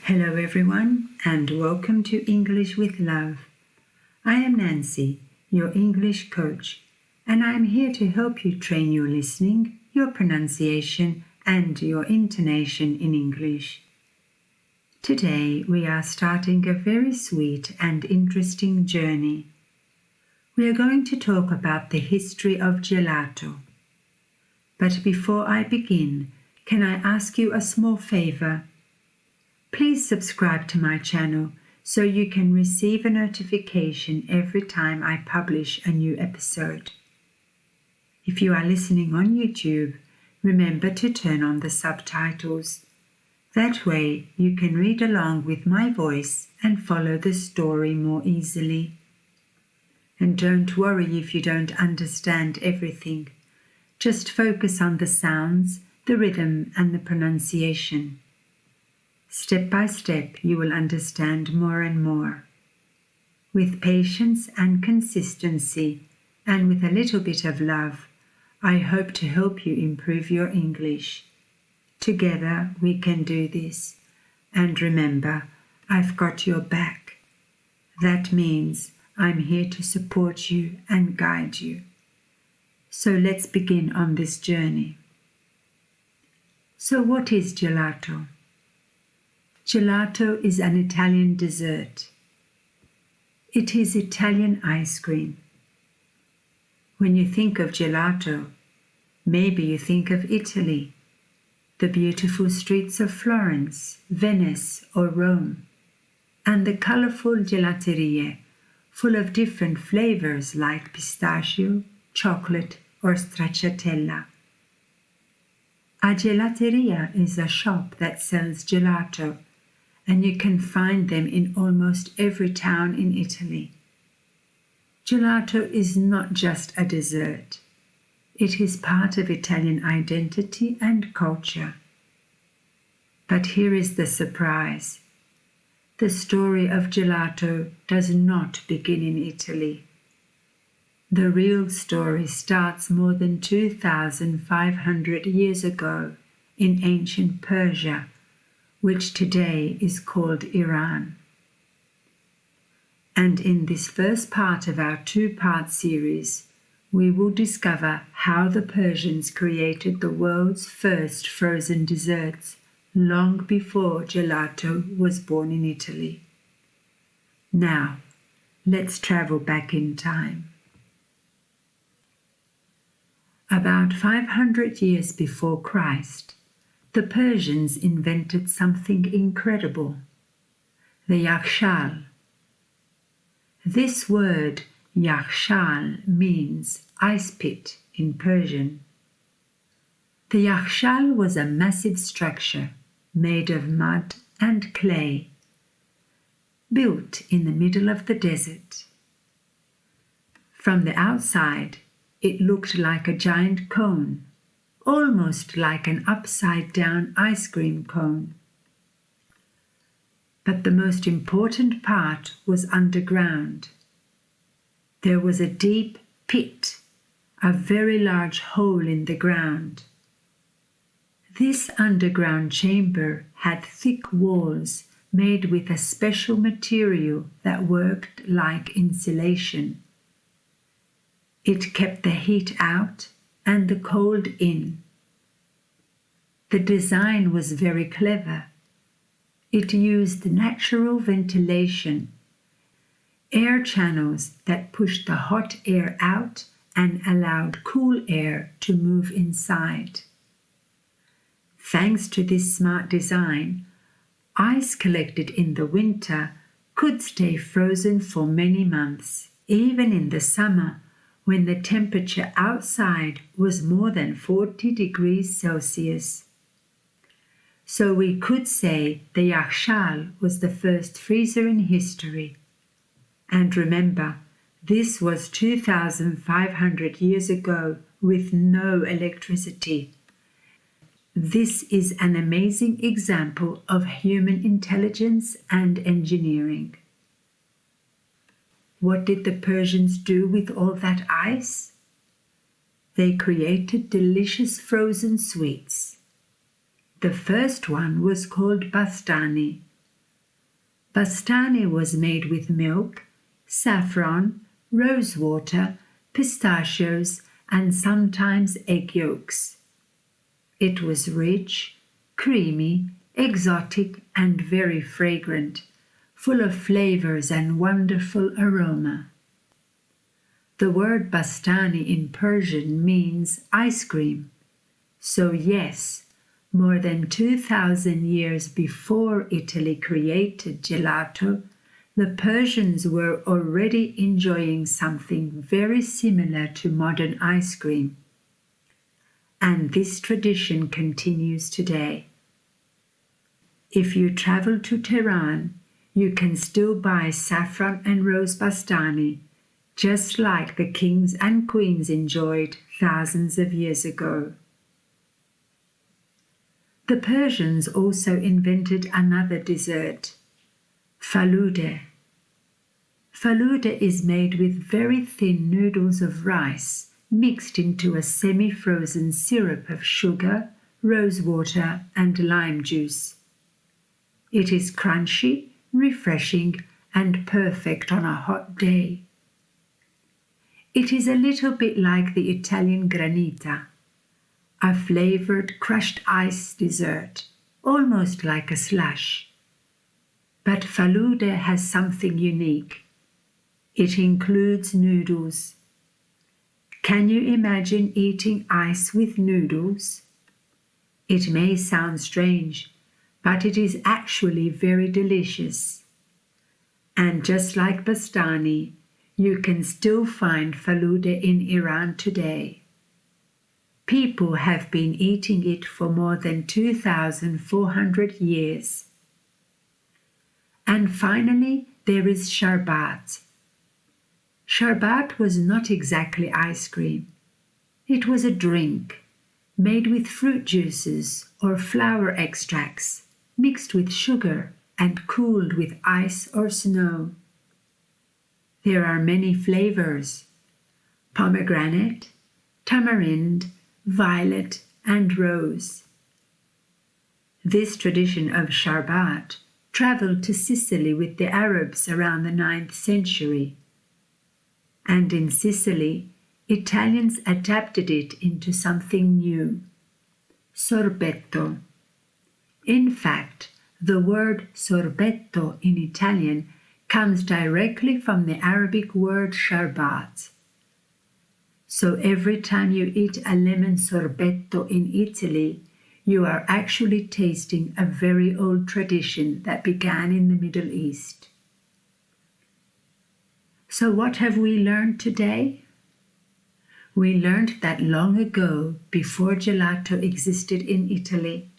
Hello everyone and welcome to English with Love. I am Nancy, your English coach, and I am here to help you train your listening, your pronunciation and your intonation in English. Today we are starting a very sweet and interesting journey. We are going to talk about the history of gelato. But before I begin, can I ask you a small favor? Please subscribe to my channel so you can receive a notification every time I publish a new episode. If you are listening on YouTube, remember to turn on the subtitles. That way you can read along with my voice and follow the story more easily. And don't worry if you don't understand everything. Just focus on the sounds, the rhythm and the pronunciation. Step by step, you will understand more and more. With patience and consistency, and with a little bit of love, I hope to help you improve your English. Together we can do this. And remember, I've got your back. That means I'm here to support you and guide you. So let's begin on this journey. So what is gelato? Gelato is an Italian dessert. It is Italian ice cream. When you think of gelato, maybe you think of Italy, the beautiful streets of Florence, Venice or Rome, and the colorful gelaterie full of different flavors like pistachio, chocolate or stracciatella. A gelateria is a shop that sells gelato, and you can find them in almost every town in Italy. Gelato is not just a dessert. It is part of Italian identity and culture. But here is the surprise. The story of gelato does not begin in Italy. The real story starts more than 2,500 years ago in ancient Persia, which today is called Iran. And in this first part of our two-part series, we will discover how the Persians created the world's first frozen desserts long before gelato was born in Italy. Now, let's travel back in time. About 500 years before Christ, the Persians invented something incredible, the yakhchal. This word, yakhchal, means ice pit in Persian. The yakhchal was a massive structure made of mud and clay, built in the middle of the desert. From the outside, it looked like a giant cone, almost like an upside-down ice cream cone. But the most important part was underground. There was a deep pit, a very large hole in the ground. This underground chamber had thick walls made with a special material that worked like insulation. It kept the heat out and the cold in. The design was very clever. It used natural ventilation, air channels that pushed the hot air out and allowed cool air to move inside. Thanks to this smart design, ice collected in the winter could stay frozen for many months, even in the summer, when the temperature outside was more than 40 degrees Celsius. So we could say the yakhchal was the first freezer in history. And remember, this was 2,500 years ago with no electricity. This is an amazing example of human intelligence and engineering. What did the Persians do with all that ice? They created delicious frozen sweets. The first one was called bastani, Bastani was made with milk, saffron, rose water, pistachios, and sometimes egg yolks. It was rich, creamy, exotic, and very fragrant, full of flavors and wonderful aroma. The word bastani in Persian means ice cream. So yes, more than 2,000 years before Italy created gelato, the Persians were already enjoying something very similar to modern ice cream. And this tradition continues today. If you travel to Tehran, you can still buy saffron and rose bastani, just like the kings and queens enjoyed thousands of years ago. The Persians also invented another dessert, faloodeh. Faloodeh is made with very thin noodles of rice mixed into a semi-frozen syrup of sugar, rose water, and lime juice. It is crunchy, refreshing, and perfect on a hot day. It is a little bit like the Italian granita, a flavored crushed ice dessert, almost like a slush. But faloodeh has something unique. It includes noodles. Can you imagine eating ice with noodles? It may sound strange, but it is actually very delicious. And just like bastani, you can still find faloodeh in Iran today. People have been eating it for more than 2,400 years. And finally, there is sharbat. Sharbat was not exactly ice cream. It was a drink made with fruit juices or flower extracts, mixed with sugar and cooled with ice or snow. There are many flavors: pomegranate, tamarind, violet, and rose. This tradition of sharbat traveled to Sicily with the Arabs around the 9th century. And in Sicily, Italians adapted it into something new, sorbetto. In fact, the word sorbetto in Italian comes directly from the Arabic word sharbat. So every time you eat a lemon sorbetto in Italy, you are actually tasting a very old tradition that began in the Middle East. So what have we learned today? We learned that long ago, before gelato existed in Italy,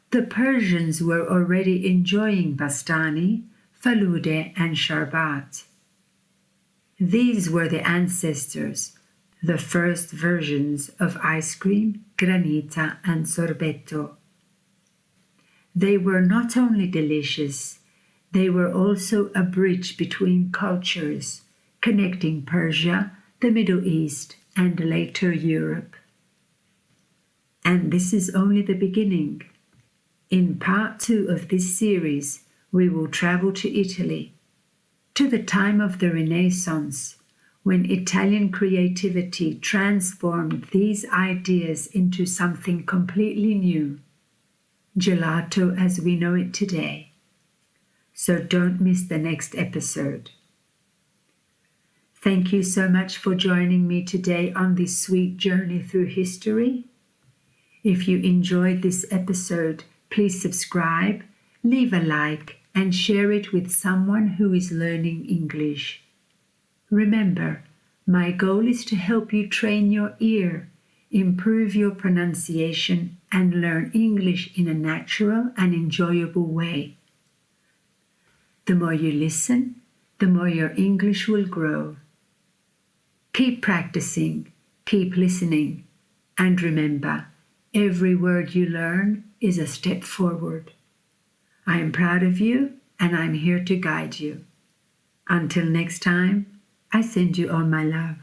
the Persians were already enjoying bastani, faloodeh, and sharbat. These were the ancestors, the first versions of ice cream, granita, and sorbetto. They were not only delicious, they were also a bridge between cultures, connecting Persia, the Middle East, and later Europe. And this is only the beginning. In part 2 of this series, we will travel to Italy, to the time of the Renaissance, when Italian creativity transformed these ideas into something completely new, gelato as we know it today. So don't miss the next episode. Thank you so much for joining me today on this sweet journey through history. If you enjoyed this episode, please subscribe, leave a like, and share it with someone who is learning English. Remember, my goal is to help you train your ear, improve your pronunciation, and learn English in a natural and enjoyable way. The more you listen, the more your English will grow. Keep practicing, keep listening, and remember, every word you learn is a step forward. I am proud of you, and I'm here to guide you. Until next time, I send you all my love.